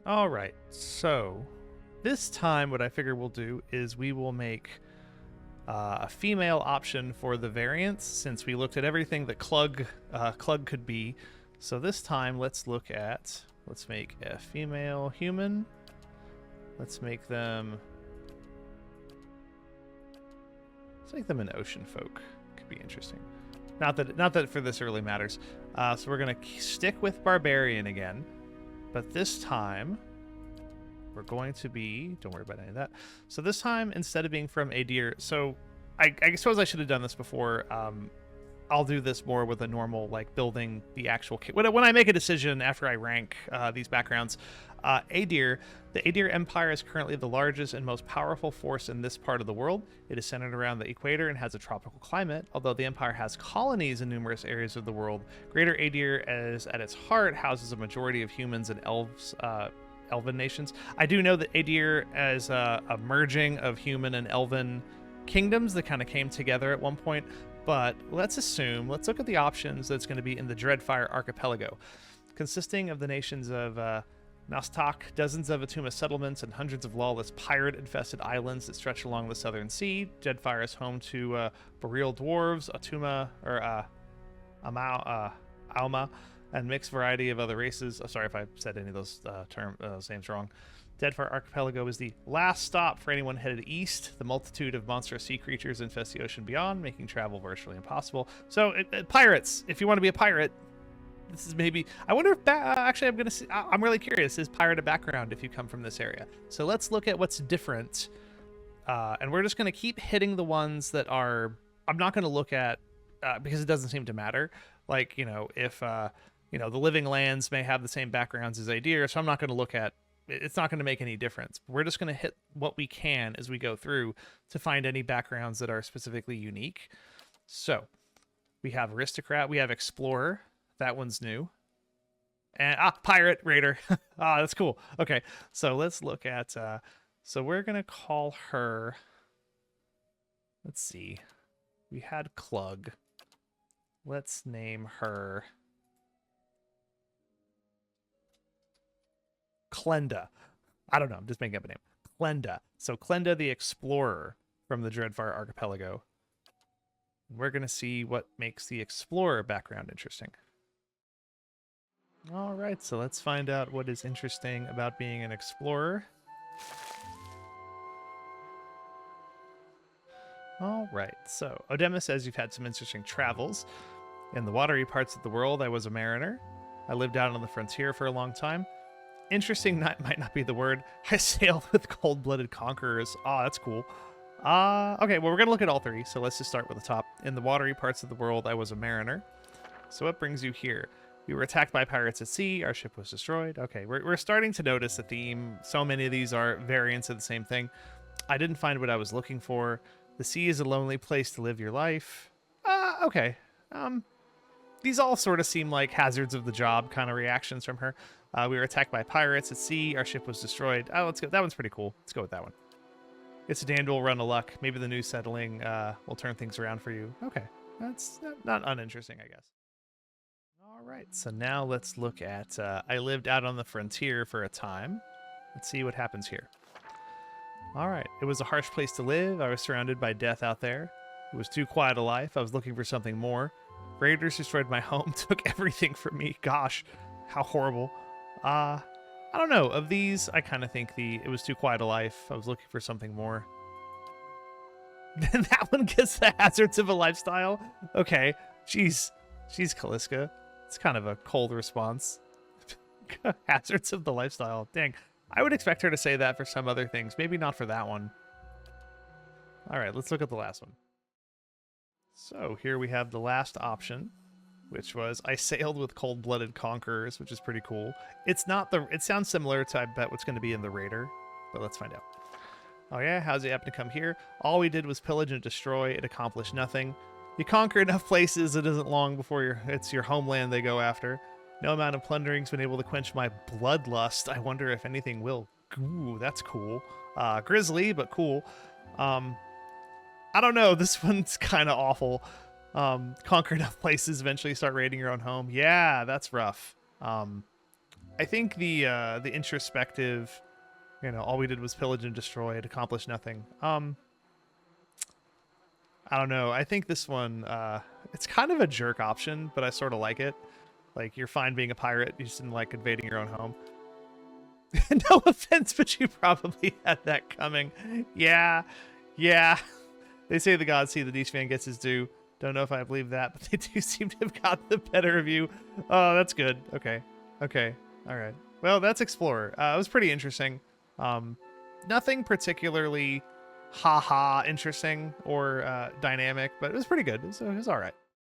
All right, so this time what I figure we'll do is we will make a female option for the variants since we looked at everything that Clug could be. So this time let's make a female human. Let's make them an ocean folk. Could be interesting. Not that for this it really matters. So we're gonna stick with barbarian again, but this time we're going to be, don't worry about any of that. So this time, instead of being from a deer, so I suppose I should have done this before. I'll do this more with a normal, like, building the actual kit. When I make a decision after I rank these backgrounds, Adir, the Adir Empire is currently the largest and most powerful force in this part of the world. It is centered around the equator and has a tropical climate. Although the Empire has colonies in numerous areas of the world, Greater Adir, as at its heart, houses a majority of humans and elves. Elven nations. I do know that Adir is a merging of human and elven kingdoms that kind of came together at one point. But let's look at the options that's going to be in the Dreadfire Archipelago, consisting of the nations of Nastak, dozens of Atuma settlements, and hundreds of lawless pirate-infested islands that stretch along the southern sea. Dreadfire is home to boreal dwarves, Atuma, or Alma, and mixed variety of other races. Oh, sorry if I said any of those names wrong. Dreadfire Archipelago is the last stop for anyone headed east. The multitude of monstrous sea creatures infest the ocean beyond, making travel virtually impossible. So, pirates, if you want to be a pirate, this is maybe... I wonder if... actually, I'm really curious. Is pirate a background if you come from this area? So let's look at what's different. And we're just going to keep hitting the ones that are... I'm not going to look at... because it doesn't seem to matter. Like, if... the living lands may have the same backgrounds as Adir, so I'm not going to look at... It's not going to make any difference. We're just going to hit what we can as we go through to find any backgrounds that are specifically unique. So, we have Aristocrat, we have Explorer. That one's new. And, Pirate, Raider. That's cool. Okay, so let's look at... so we're going to call her... Let's see. We had Clug. Let's name her... Klenda. I don't know. I'm just making up a name. Klenda. So Klenda the Explorer from the Dreadfire Archipelago. We're going to see what makes the Explorer background interesting. All right, so let's find out what is interesting about being an explorer. All right, so Odema says you've had some interesting travels. In the watery parts of the world, I was a mariner. I lived out on the frontier for a long time. Interesting might not be the word. I sailed with cold-blooded conquerors. Oh, that's cool. Okay, well, we're going to look at all three, so let's just start with the top. In the watery parts of the world, I was a mariner. So what brings you here? We were attacked by pirates at sea. Our ship was destroyed. Okay, we're starting to notice a theme. So many of these are variants of the same thing. I didn't find what I was looking for. The sea is a lonely place to live your life. Okay. These all sort of seem like hazards of the job kind of reactions from her. We were attacked by pirates at sea. Our ship was destroyed. Oh, let's go. That one's pretty cool. Let's go with that one. It's a damn dual run of luck. Maybe the new settling will turn things around for you. Okay. That's not uninteresting, I guess. All right. So now let's look at... I lived out on the frontier for a time. Let's see what happens here. All right. It was a harsh place to live. I was surrounded by death out there. It was too quiet a life. I was looking for something more. Raiders destroyed my home, took everything from me. Gosh, how horrible. I don't know. Of these, I kind of think it was too quiet a life. I was looking for something more. That one gets the hazards of a lifestyle. Okay. Jeez, Kaliska. It's kind of a cold response. Hazards of the lifestyle. Dang. I would expect her to say that for some other things. Maybe not for that one. All right, let's look at the last one. So here we have the last option, which was I sailed with cold-blooded conquerors, which is pretty cool. It's not it sounds similar to, I bet, what's going to be in the Raider, but let's find out. Oh yeah, how's it happen to come here? All we did was pillage and destroy. It accomplished nothing. You conquer enough places, it isn't long before it's your homeland they go after. No amount of plundering's been able to quench my bloodlust. I wonder if anything will. Ooh, that's cool. Grisly, but cool. I don't know. This one's kind of awful. Conquer enough places, eventually start raiding your own home. Yeah, that's rough. I think the introspective, all we did was pillage and destroy. It accomplished nothing. I don't know. I think this one, it's kind of a jerk option, but I sort of like it. Like, you're fine being a pirate. You just didn't like invading your own home. No offense, but you probably had that coming. Yeah. They say the gods see that each man gets his due. Don't know if I believe that, but they do seem to have gotten the better of you. Oh, that's good. Okay. All right. Well, that's Explorer. It was pretty interesting. Nothing particularly interesting or dynamic, but it was pretty good. It was all right.